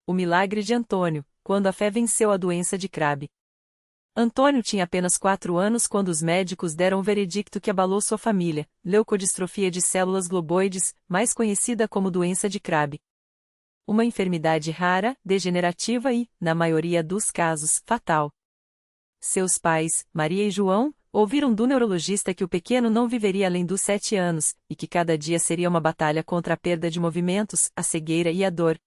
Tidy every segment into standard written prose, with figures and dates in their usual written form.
O milagre de Antônio, quando a fé venceu a doença de Crabbe. Antônio tinha apenas 4 anos quando os médicos deram o veredicto que abalou sua família, leucodistrofia de células globoides, mais conhecida como doença de Crabbe. Uma enfermidade rara, degenerativa e, na maioria dos casos, fatal. Seus pais, Maria e João, ouviram do neurologista que o pequeno não viveria além dos 7 anos, e que cada dia seria uma batalha contra a perda de movimentos, a cegueira e a dor.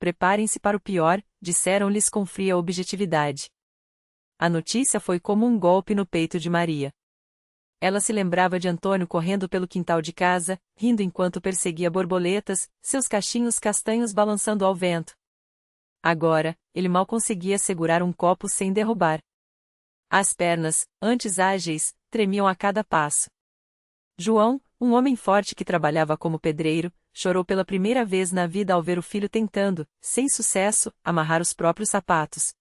Preparem-se para o pior, disseram-lhes com fria objetividade. A notícia foi como um golpe no peito de Maria. Ela se lembrava de Antônio correndo pelo quintal de casa, rindo enquanto perseguia borboletas, seus cachinhos castanhos balançando ao vento. Agora, ele mal conseguia segurar um copo sem derrubar. As pernas, antes ágeis, tremiam a cada passo. João, um homem forte que trabalhava como pedreiro, chorou pela primeira vez na vida ao ver o filho tentando, sem sucesso, amarrar os próprios sapatos.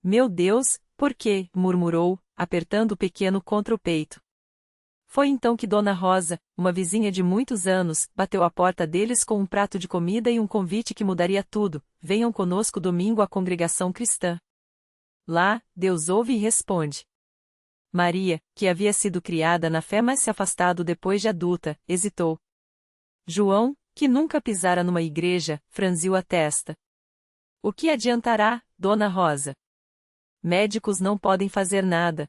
Meu Deus, por quê? Murmurou, apertando o pequeno contra o peito. Foi então que Dona Rosa, uma vizinha de muitos anos, bateu à porta deles com um prato de comida e um convite que mudaria tudo: venham conosco domingo à congregação cristã. Lá, Deus ouve e responde. Maria, que havia sido criada na fé mas se afastado depois de adulta, hesitou. João, que nunca pisara numa igreja, franziu a testa. O que adiantará, Dona Rosa? Médicos não podem fazer nada.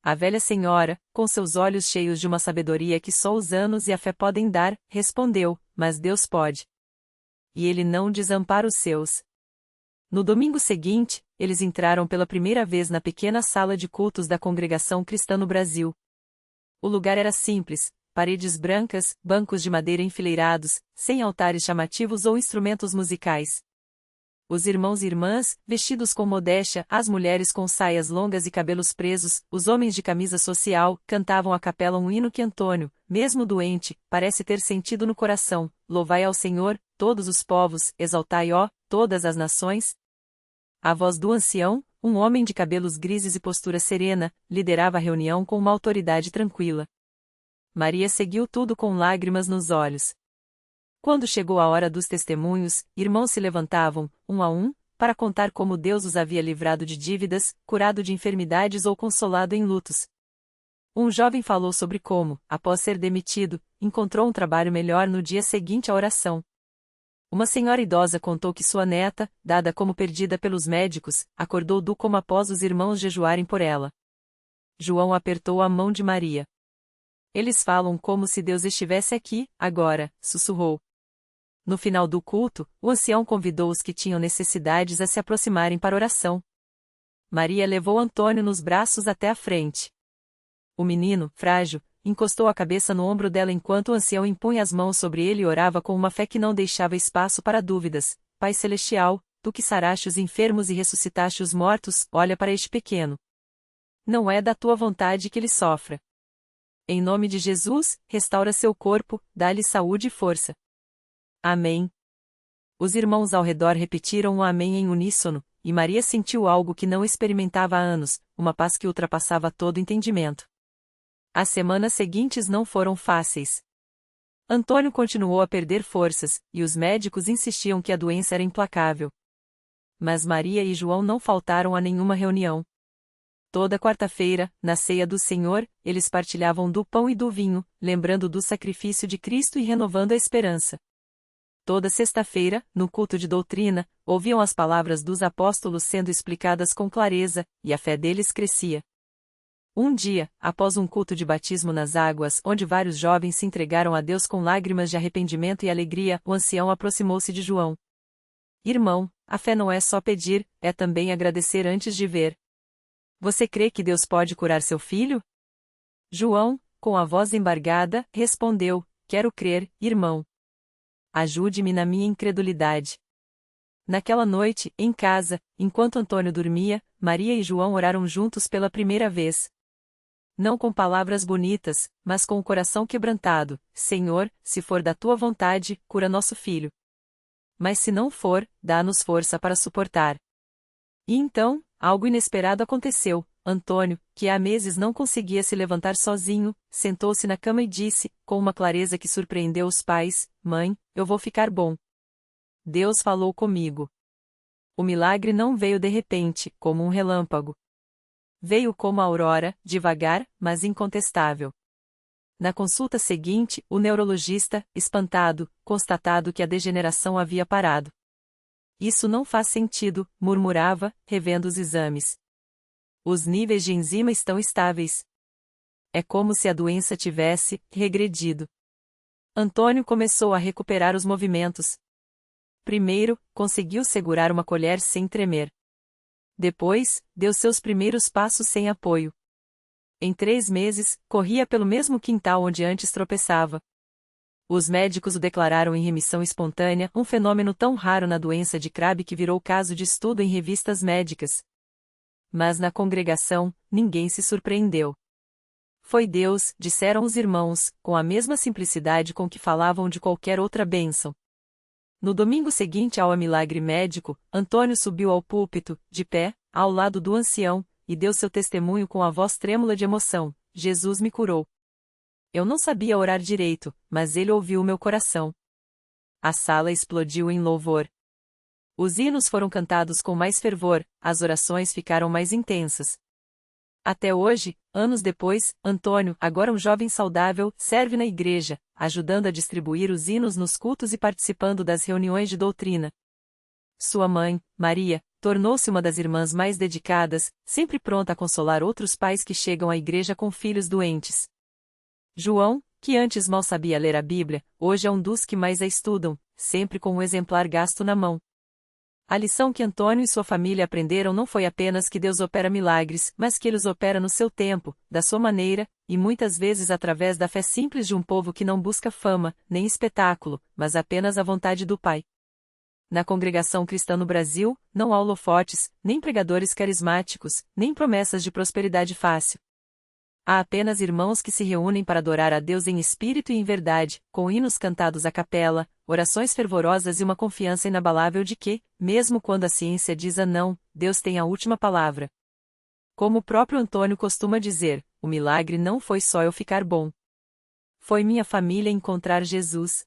A velha senhora, com seus olhos cheios de uma sabedoria que só os anos e a fé podem dar, respondeu: mas Deus pode. E Ele não desampara os seus. No domingo seguinte, eles entraram pela primeira vez na pequena sala de cultos da Congregação Cristã no Brasil. O lugar era simples, paredes brancas, bancos de madeira enfileirados, sem altares chamativos ou instrumentos musicais. Os irmãos e irmãs, vestidos com modéstia, as mulheres com saias longas e cabelos presos, os homens de camisa social, cantavam a capela um hino que Antônio, mesmo doente, parece ter sentido no coração: louvai ao Senhor, todos os povos, exaltai, ó, todas as nações. A voz do ancião, um homem de cabelos grises e postura serena, liderava a reunião com uma autoridade tranquila. Maria seguiu tudo com lágrimas nos olhos. Quando chegou a hora dos testemunhos, irmãos se levantavam, um a um, para contar como Deus os havia livrado de dívidas, curado de enfermidades ou consolado em lutos. Um jovem falou sobre como, após ser demitido, encontrou um trabalho melhor no dia seguinte à oração. Uma senhora idosa contou que sua neta, dada como perdida pelos médicos, acordou do coma após os irmãos jejuarem por ela. João apertou a mão de Maria. Eles falam como se Deus estivesse aqui, agora, sussurrou. No final do culto, o ancião convidou os que tinham necessidades a se aproximarem para oração. Maria levou Antônio nos braços até a frente. O menino, frágil, encostou a cabeça no ombro dela enquanto o ancião impunha as mãos sobre ele e orava com uma fé que não deixava espaço para dúvidas: Pai Celestial, tu que saraste os enfermos e ressuscitaste os mortos, olha para este pequeno. Não é da tua vontade que ele sofra. Em nome de Jesus, restaura seu corpo, dá-lhe saúde e força. Amém. Os irmãos ao redor repetiram o amém em uníssono, e Maria sentiu algo que não experimentava há anos, uma paz que ultrapassava todo entendimento. As semanas seguintes não foram fáceis. Antônio continuou a perder forças, e os médicos insistiam que a doença era implacável. Mas Maria e João não faltaram a nenhuma reunião. Toda quarta-feira, na ceia do Senhor, eles partilhavam do pão e do vinho, lembrando do sacrifício de Cristo e renovando a esperança. Toda sexta-feira, no culto de doutrina, ouviam as palavras dos apóstolos sendo explicadas com clareza, e a fé deles crescia. Um dia, após um culto de batismo nas águas onde vários jovens se entregaram a Deus com lágrimas de arrependimento e alegria, o ancião aproximou-se de João. Irmão, a fé não é só pedir, é também agradecer antes de ver. Você crê que Deus pode curar seu filho? João, com a voz embargada, respondeu: quero crer, irmão. Ajude-me na minha incredulidade. Naquela noite, em casa, enquanto Antônio dormia, Maria e João oraram juntos pela primeira vez. Não com palavras bonitas, mas com o coração quebrantado: Senhor, se for da tua vontade, cura nosso filho. Mas se não for, dá-nos força para suportar. E então, algo inesperado aconteceu. Antônio, que há meses não conseguia se levantar sozinho, sentou-se na cama e disse, com uma clareza que surpreendeu os pais: Mãe, eu vou ficar bom. Deus falou comigo. O milagre não veio de repente, como um relâmpago. Veio como a aurora, devagar, mas incontestável. Na consulta seguinte, o neurologista, espantado, constatado que a degeneração havia parado. Isso não faz sentido, murmurava, revendo os exames. Os níveis de enzima estão estáveis. É como se a doença tivesse regredido. Antônio começou a recuperar os movimentos. Primeiro, conseguiu segurar uma colher sem tremer. Depois, deu seus primeiros passos sem apoio. Em 3 meses, corria pelo mesmo quintal onde antes tropeçava. Os médicos o declararam em remissão espontânea, um fenômeno tão raro na doença de Krabbe que virou caso de estudo em revistas médicas. Mas na congregação, ninguém se surpreendeu. Foi Deus, disseram os irmãos, com a mesma simplicidade com que falavam de qualquer outra bênção. No domingo seguinte ao milagre médico, Antônio subiu ao púlpito, de pé, ao lado do ancião, e deu seu testemunho com a voz trêmula de emoção: Jesus me curou. Eu não sabia orar direito, mas ele ouviu meu coração. A sala explodiu em louvor. Os hinos foram cantados com mais fervor, as orações ficaram mais intensas. Até hoje, anos depois, Antônio, agora um jovem saudável, serve na igreja, ajudando a distribuir os hinos nos cultos e participando das reuniões de doutrina. Sua mãe, Maria, tornou-se uma das irmãs mais dedicadas, sempre pronta a consolar outros pais que chegam à igreja com filhos doentes. João, que antes mal sabia ler a Bíblia, hoje é um dos que mais a estudam, sempre com um exemplar gasto na mão. A lição que Antônio e sua família aprenderam não foi apenas que Deus opera milagres, mas que Ele os opera no seu tempo, da sua maneira, e muitas vezes através da fé simples de um povo que não busca fama, nem espetáculo, mas apenas a vontade do Pai. Na congregação cristã no Brasil, não há holofotes, nem pregadores carismáticos, nem promessas de prosperidade fácil. Há apenas irmãos que se reúnem para adorar a Deus em espírito e em verdade, com hinos cantados à capela, orações fervorosas e uma confiança inabalável de que, mesmo quando a ciência diz a não, Deus tem a última palavra. Como o próprio Antônio costuma dizer, o milagre não foi só eu ficar bom. Foi minha família encontrar Jesus.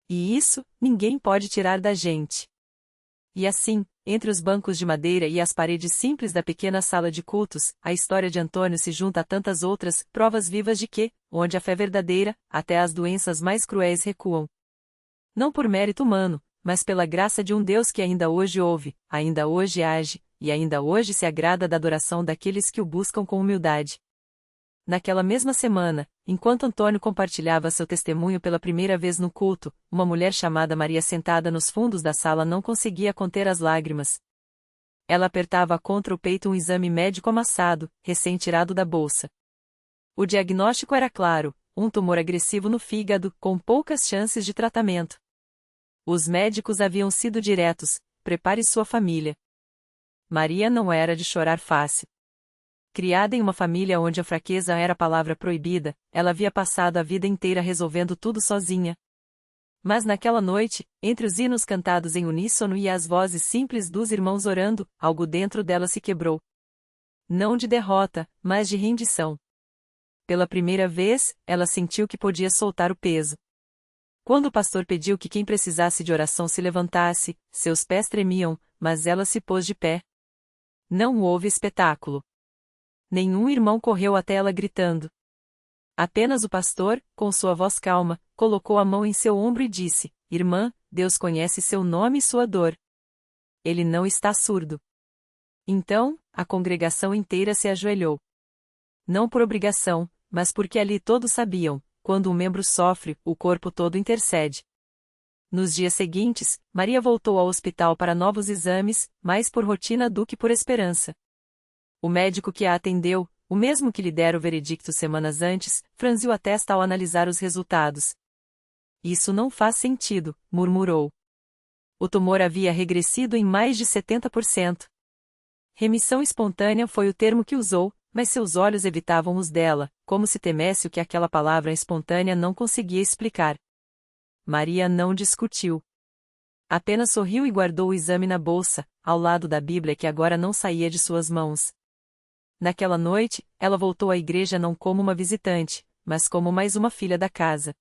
E isso, ninguém pode tirar da gente. E assim, entre os bancos de madeira e as paredes simples da pequena sala de cultos, a história de Antônio se junta a tantas outras provas vivas de que, onde a fé verdadeira, até as doenças mais cruéis recuam. Não por mérito humano, mas pela graça de um Deus que ainda hoje ouve, ainda hoje age, e ainda hoje se agrada da adoração daqueles que o buscam com humildade. Naquela mesma semana, enquanto Antônio compartilhava seu testemunho pela primeira vez no culto, uma mulher chamada Maria sentada nos fundos da sala não conseguia conter as lágrimas. Ela apertava contra o peito um exame médico amassado, recém-tirado da bolsa. O diagnóstico era claro: um tumor agressivo no fígado, com poucas chances de tratamento. Os médicos haviam sido diretos: prepare sua família. Maria não era de chorar fácil. Criada em uma família onde a fraqueza era a palavra proibida, ela havia passado a vida inteira resolvendo tudo sozinha. Mas naquela noite, entre os hinos cantados em uníssono e as vozes simples dos irmãos orando, algo dentro dela se quebrou. Não de derrota, mas de rendição. Pela primeira vez, ela sentiu que podia soltar o peso. Quando o pastor pediu que quem precisasse de oração se levantasse, seus pés tremiam, mas ela se pôs de pé. Não houve espetáculo. Nenhum irmão correu até ela gritando. Apenas o pastor, com sua voz calma, colocou a mão em seu ombro e disse: Irmã, Deus conhece seu nome e sua dor. Ele não está surdo. Então, a congregação inteira se ajoelhou. Não por obrigação, mas porque ali todos sabiam: quando um membro sofre, o corpo todo intercede. Nos dias seguintes, Maria voltou ao hospital para novos exames, mais por rotina do que por esperança. O médico que a atendeu, o mesmo que lhe dera o veredicto semanas antes, franziu a testa ao analisar os resultados. Isso não faz sentido, murmurou. O tumor havia regressido em mais de 70%. Remissão espontânea foi o termo que usou, mas seus olhos evitavam os dela, como se temesse o que aquela palavra espontânea não conseguia explicar. Maria não discutiu. Apenas sorriu e guardou o exame na bolsa, ao lado da Bíblia que agora não saía de suas mãos. Naquela noite, ela voltou à igreja não como uma visitante, mas como mais uma filha da casa.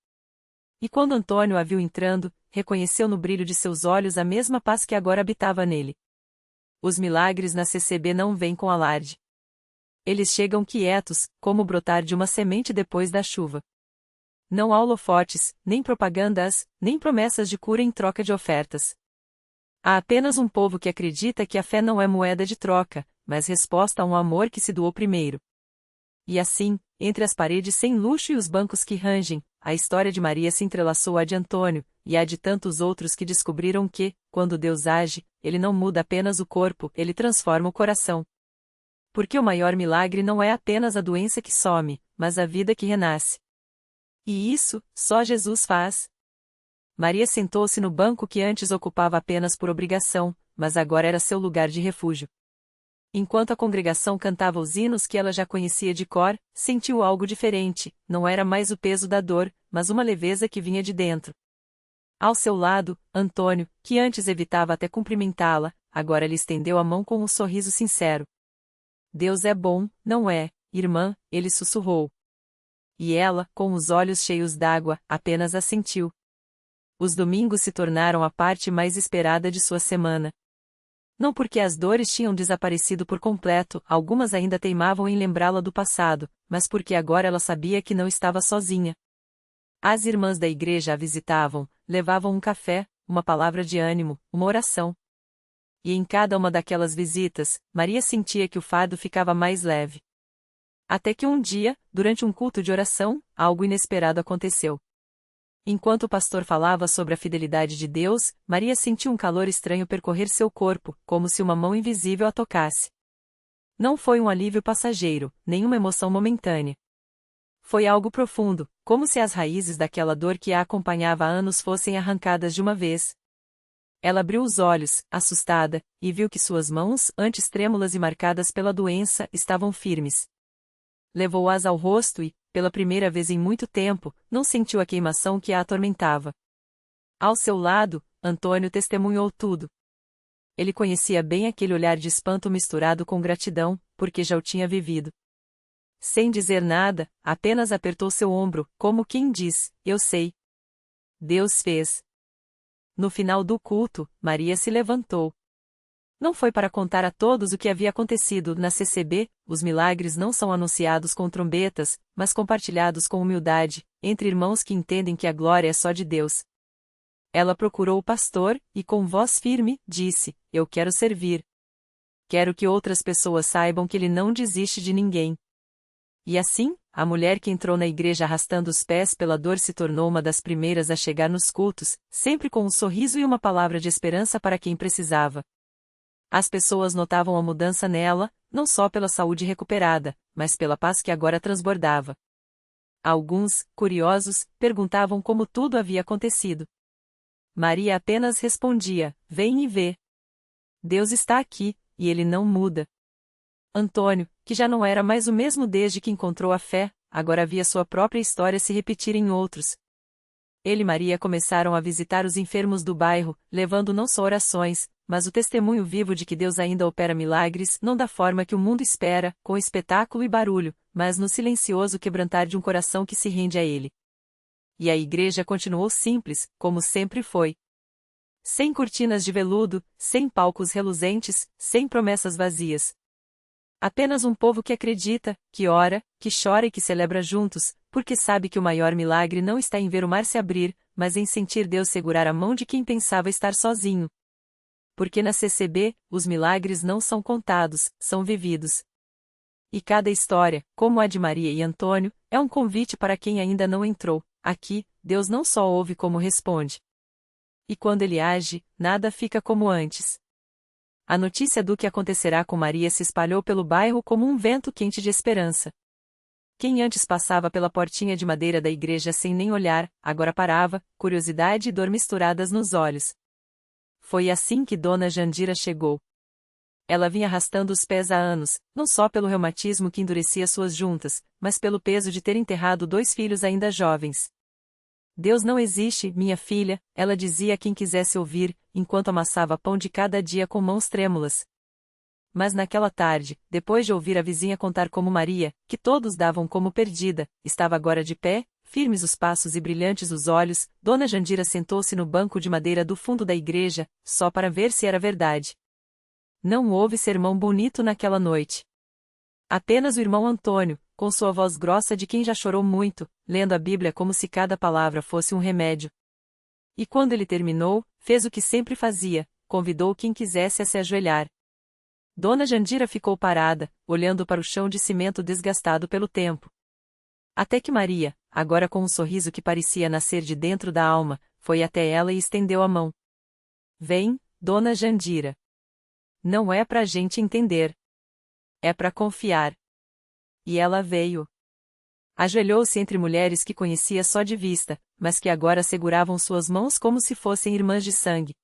E quando Antônio a viu entrando, reconheceu no brilho de seus olhos a mesma paz que agora habitava nele. Os milagres na CCB não vêm com alarde. Eles chegam quietos, como o brotar de uma semente depois da chuva. Não há holofotes, nem propagandas, nem promessas de cura em troca de ofertas. Há apenas um povo que acredita que a fé não é moeda de troca, mas resposta a um amor que se doou primeiro. E assim, entre as paredes sem luxo e os bancos que rangem, a história de Maria se entrelaçou à de Antônio, e a de tantos outros que descobriram que, quando Deus age, ele não muda apenas o corpo, ele transforma o coração. Porque o maior milagre não é apenas a doença que some, mas a vida que renasce. E isso, só Jesus faz. Maria sentou-se no banco que antes ocupava apenas por obrigação, mas agora era seu lugar de refúgio. Enquanto a congregação cantava os hinos que ela já conhecia de cor, sentiu algo diferente, não era mais o peso da dor, mas uma leveza que vinha de dentro. Ao seu lado, Antônio, que antes evitava até cumprimentá-la, agora lhe estendeu a mão com um sorriso sincero. Deus é bom, não é, irmã? Ele sussurrou. E ela, com os olhos cheios d'água, apenas assentiu. Os domingos se tornaram a parte mais esperada de sua semana. Não porque as dores tinham desaparecido por completo, algumas ainda teimavam em lembrá-la do passado, mas porque agora ela sabia que não estava sozinha. As irmãs da igreja a visitavam, levavam um café, uma palavra de ânimo, uma oração. E em cada uma daquelas visitas, Maria sentia que o fardo ficava mais leve. Até que um dia, durante um culto de oração, algo inesperado aconteceu. Enquanto o pastor falava sobre a fidelidade de Deus, Maria sentiu um calor estranho percorrer seu corpo, como se uma mão invisível a tocasse. Não foi um alívio passageiro, nem uma emoção momentânea. Foi algo profundo, como se as raízes daquela dor que a acompanhava há anos fossem arrancadas de uma vez. Ela abriu os olhos, assustada, e viu que suas mãos, antes trêmulas e marcadas pela doença, estavam firmes. Levou-as ao rosto e, pela primeira vez em muito tempo, não sentiu a queimação que a atormentava. Ao seu lado, Antônio testemunhou tudo. Ele conhecia bem aquele olhar de espanto misturado com gratidão, porque já o tinha vivido. Sem dizer nada, apenas apertou seu ombro, como quem diz, eu sei. Deus fez. No final do culto, Maria se levantou. Não foi para contar a todos o que havia acontecido na CCB, os milagres não são anunciados com trombetas, mas compartilhados com humildade, entre irmãos que entendem que a glória é só de Deus. Ela procurou o pastor, e com voz firme, disse, eu quero servir. Quero que outras pessoas saibam que ele não desiste de ninguém. E assim, a mulher que entrou na igreja arrastando os pés pela dor se tornou uma das primeiras a chegar nos cultos, sempre com um sorriso e uma palavra de esperança para quem precisava. As pessoas notavam a mudança nela, não só pela saúde recuperada, mas pela paz que agora transbordava. Alguns, curiosos, perguntavam como tudo havia acontecido. Maria apenas respondia, vem e vê. Deus está aqui, e ele não muda. Antônio, que já não era mais o mesmo desde que encontrou a fé, agora via sua própria história se repetir em outros. Ele e Maria começaram a visitar os enfermos do bairro, levando não só orações, mas o testemunho vivo de que Deus ainda opera milagres, não da forma que o mundo espera, com espetáculo e barulho, mas no silencioso quebrantar de um coração que se rende a Ele. E a igreja continuou simples, como sempre foi. Sem cortinas de veludo, sem palcos reluzentes, sem promessas vazias. Apenas um povo que acredita, que ora, que chora e que celebra juntos, porque sabe que o maior milagre não está em ver o mar se abrir, mas em sentir Deus segurar a mão de quem pensava estar sozinho. Porque na CCB, os milagres não são contados, são vividos. E cada história, como a de Maria e Antônio, é um convite para quem ainda não entrou. Aqui, Deus não só ouve como responde. E quando ele age, nada fica como antes. A notícia do que acontecerá com Maria se espalhou pelo bairro como um vento quente de esperança. Quem antes passava pela portinha de madeira da igreja sem nem olhar, agora parava, curiosidade e dor misturadas nos olhos. Foi assim que Dona Jandira chegou. Ela vinha arrastando os pés há anos, não só pelo reumatismo que endurecia suas juntas, mas pelo peso de ter enterrado 2 filhos ainda jovens. Deus não existe, minha filha, ela dizia a quem quisesse ouvir, enquanto amassava pão de cada dia com mãos trêmulas. Mas naquela tarde, depois de ouvir a vizinha contar como Maria, que todos davam como perdida, estava agora de pé, firmes os passos e brilhantes os olhos, Dona Jandira sentou-se no banco de madeira do fundo da igreja, só para ver se era verdade. Não houve sermão bonito naquela noite. Apenas o irmão Antônio, com sua voz grossa de quem já chorou muito, lendo a Bíblia como se cada palavra fosse um remédio. E quando ele terminou, fez o que sempre fazia, convidou quem quisesse a se ajoelhar. Dona Jandira ficou parada, olhando para o chão de cimento desgastado pelo tempo. Até que Maria, agora com um sorriso que parecia nascer de dentro da alma, foi até ela e estendeu a mão. Vem, Dona Jandira. Não é pra gente entender. É pra confiar. E ela veio. Ajoelhou-se entre mulheres que conhecia só de vista, mas que agora seguravam suas mãos como se fossem irmãs de sangue.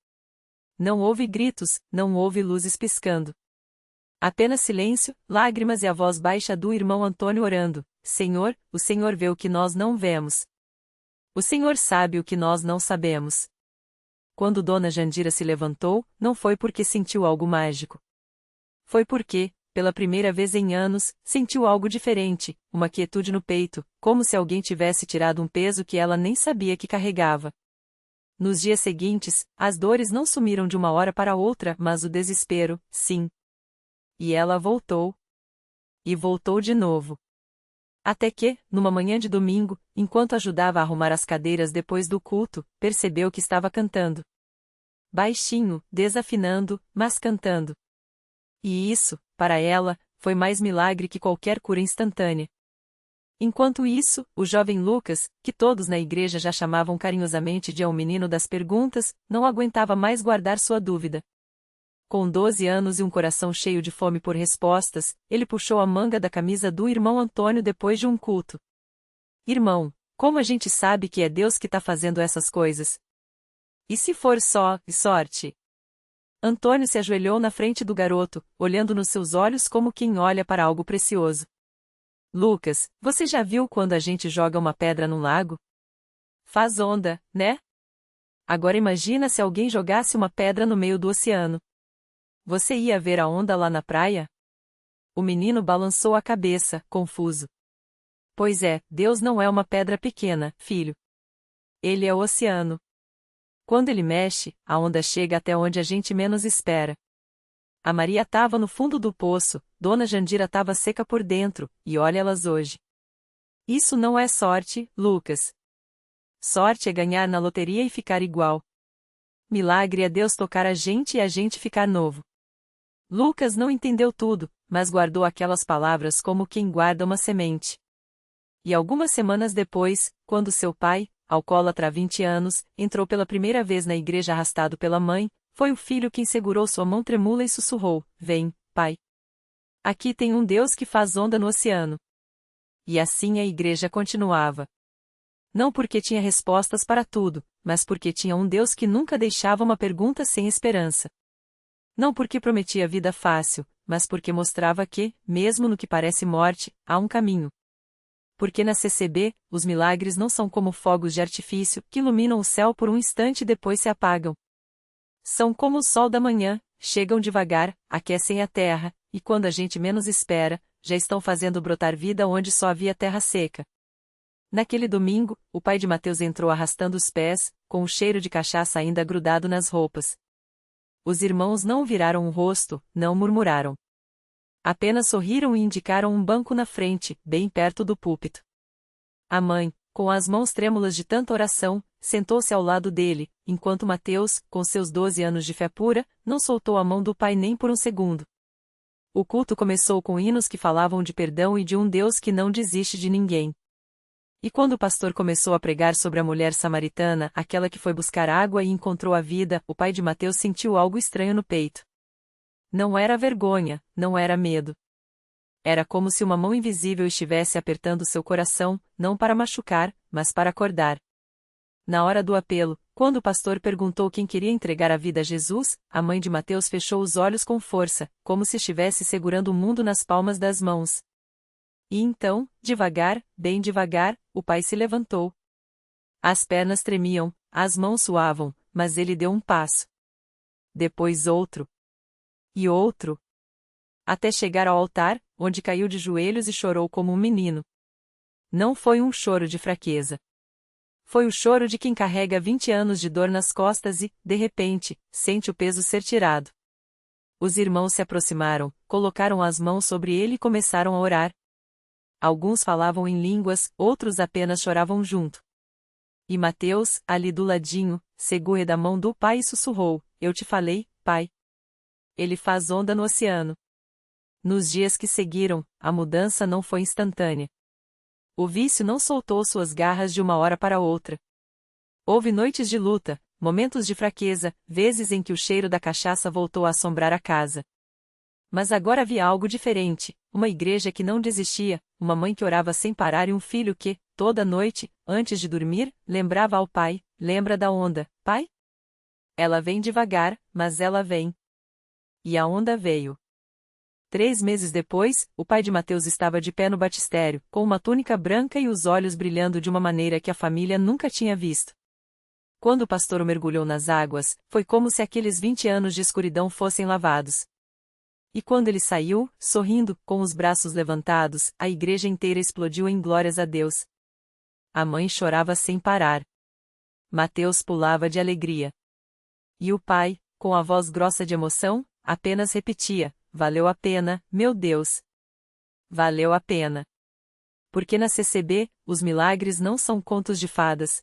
Não houve gritos, não houve luzes piscando. Apenas silêncio, lágrimas e a voz baixa do irmão Antônio orando: Senhor, o Senhor vê o que nós não vemos. O Senhor sabe o que nós não sabemos. Quando Dona Jandira se levantou, não foi porque sentiu algo mágico. Foi porque, pela primeira vez em anos, sentiu algo diferente, uma quietude no peito, como se alguém tivesse tirado um peso que ela nem sabia que carregava. Nos dias seguintes, as dores não sumiram de uma hora para outra, mas o desespero, sim. E ela voltou. E voltou de novo. Até que, numa manhã de domingo, enquanto ajudava a arrumar as cadeiras depois do culto, percebeu que estava cantando. Baixinho, desafinando, mas cantando. E isso, para ela, foi mais milagre que qualquer cura instantânea. Enquanto isso, o jovem Lucas, que todos na igreja já chamavam carinhosamente de o menino das perguntas, não aguentava mais guardar sua dúvida. Com 12 anos e um coração cheio de fome por respostas, ele puxou a manga da camisa do irmão Antônio depois de um culto. Irmão, como a gente sabe que é Deus que está fazendo essas coisas? E se for só sorte? Antônio se ajoelhou na frente do garoto, olhando nos seus olhos como quem olha para algo precioso. Lucas, você já viu quando a gente joga uma pedra no lago? Faz onda, né? Agora imagina se alguém jogasse uma pedra no meio do oceano. Você ia ver a onda lá na praia? O menino balançou a cabeça, confuso. Pois é, Deus não é uma pedra pequena, filho. Ele é o oceano. Quando ele mexe, a onda chega até onde a gente menos espera. A Maria estava no fundo do poço, Dona Jandira estava seca por dentro, e olha elas hoje. Isso não é sorte, Lucas. Sorte é ganhar na loteria e ficar igual. Milagre é Deus tocar a gente e a gente ficar novo. Lucas não entendeu tudo, mas guardou aquelas palavras como quem guarda uma semente. E algumas semanas depois, quando seu pai, alcoólatra há 20 anos, entrou pela primeira vez na igreja arrastado pela mãe, foi o filho quem segurou sua mão tremula e sussurrou: Vem, pai. Aqui tem um Deus que faz onda no oceano. E assim a igreja continuava. Não porque tinha respostas para tudo, mas porque tinha um Deus que nunca deixava uma pergunta sem esperança. Não porque prometia vida fácil, mas porque mostrava que, mesmo no que parece morte, há um caminho. Porque na CCB, os milagres não são como fogos de artifício que iluminam o céu por um instante e depois se apagam. São como o sol da manhã, chegam devagar, aquecem a terra, e quando a gente menos espera, já estão fazendo brotar vida onde só havia terra seca. Naquele domingo, o pai de Mateus entrou arrastando os pés, com o cheiro de cachaça ainda grudado nas roupas. Os irmãos não viraram o rosto, não murmuraram. Apenas sorriram e indicaram um banco na frente, bem perto do púlpito. A mãe, com as mãos trêmulas de tanta oração, sentou-se ao lado dele, enquanto Mateus, com seus 12 anos de fé pura, não soltou a mão do pai nem por um segundo. O culto começou com hinos que falavam de perdão e de um Deus que não desiste de ninguém. E quando o pastor começou a pregar sobre a mulher samaritana, aquela que foi buscar água e encontrou a vida, o pai de Mateus sentiu algo estranho no peito. Não era vergonha, não era medo. Era como se uma mão invisível estivesse apertando seu coração, não para machucar, mas para acordar. Na hora do apelo, quando o pastor perguntou quem queria entregar a vida a Jesus, a mãe de Mateus fechou os olhos com força, como se estivesse segurando o mundo nas palmas das mãos. E então, devagar, bem devagar, o pai se levantou. As pernas tremiam, as mãos suavam, mas ele deu um passo. Depois outro. E outro. Até chegar ao altar, onde caiu de joelhos e chorou como um menino. Não foi um choro de fraqueza. Foi o choro de quem carrega 20 anos de dor nas costas e, de repente, sente o peso ser tirado. Os irmãos se aproximaram, colocaram as mãos sobre ele e começaram a orar. Alguns falavam em línguas, outros apenas choravam junto. E Mateus, ali do ladinho, segurou da mão do pai e sussurrou: Eu te falei, pai. Ele faz onda no oceano. Nos dias que seguiram, a mudança não foi instantânea. O vício não soltou suas garras de uma hora para outra. Houve noites de luta, momentos de fraqueza, vezes em que o cheiro da cachaça voltou a assombrar a casa. Mas agora havia algo diferente, uma igreja que não desistia, uma mãe que orava sem parar e um filho que, toda noite, antes de dormir, lembrava ao pai: Lembra da onda, pai? Ela vem devagar, mas ela vem. E a onda veio. 3 meses depois, o pai de Mateus estava de pé no batistério, com uma túnica branca e os olhos brilhando de uma maneira que a família nunca tinha visto. Quando o pastor o mergulhou nas águas, foi como se aqueles 20 anos de escuridão fossem lavados. E quando ele saiu, sorrindo, com os braços levantados, a igreja inteira explodiu em glórias a Deus. A mãe chorava sem parar. Mateus pulava de alegria. E o pai, com a voz grossa de emoção, apenas repetia: Valeu a pena, meu Deus. Valeu a pena. Porque na CCB, os milagres não são contos de fadas.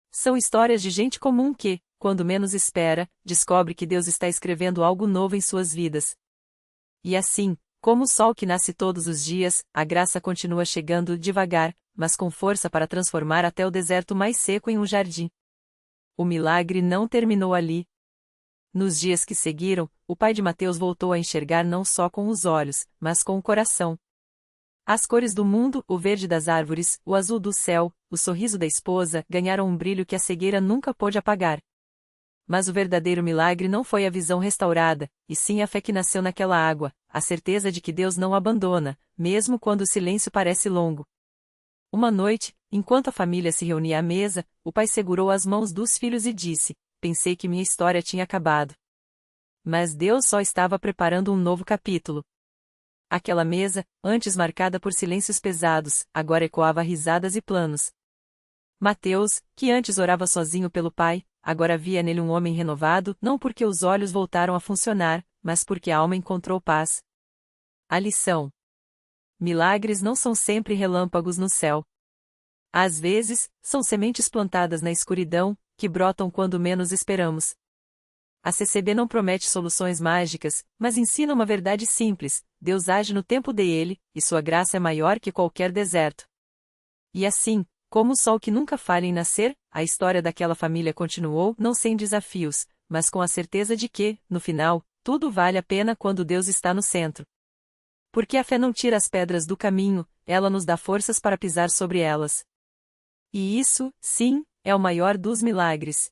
São histórias de gente comum que, quando menos espera, descobre que Deus está escrevendo algo novo em suas vidas. E assim, como o sol que nasce todos os dias, a graça continua chegando devagar, mas com força para transformar até o deserto mais seco em um jardim. O milagre não terminou ali. Nos dias que seguiram, o pai de Mateus voltou a enxergar não só com os olhos, mas com o coração. As cores do mundo, o verde das árvores, o azul do céu, o sorriso da esposa, ganharam um brilho que a cegueira nunca pôde apagar. Mas o verdadeiro milagre não foi a visão restaurada, e sim a fé que nasceu naquela água, a certeza de que Deus não abandona, mesmo quando o silêncio parece longo. Uma noite, enquanto a família se reunia à mesa, o pai segurou as mãos dos filhos e disse: Pensei que minha história tinha acabado. Mas Deus só estava preparando um novo capítulo. Aquela mesa, antes marcada por silêncios pesados, agora ecoava risadas e planos. Mateus, que antes orava sozinho pelo pai, agora via nele um homem renovado, não porque os olhos voltaram a funcionar, mas porque a alma encontrou paz. A lição: milagres não são sempre relâmpagos no céu. Às vezes, são sementes plantadas na escuridão, que brotam quando menos esperamos. A CCB não promete soluções mágicas, mas ensina uma verdade simples: Deus age no tempo dele, e sua graça é maior que qualquer deserto. E assim, como o sol que nunca falha em nascer, a história daquela família continuou, não sem desafios, mas com a certeza de que, no final, tudo vale a pena quando Deus está no centro. Porque a fé não tira as pedras do caminho, ela nos dá forças para pisar sobre elas. E isso, sim, é o maior dos milagres.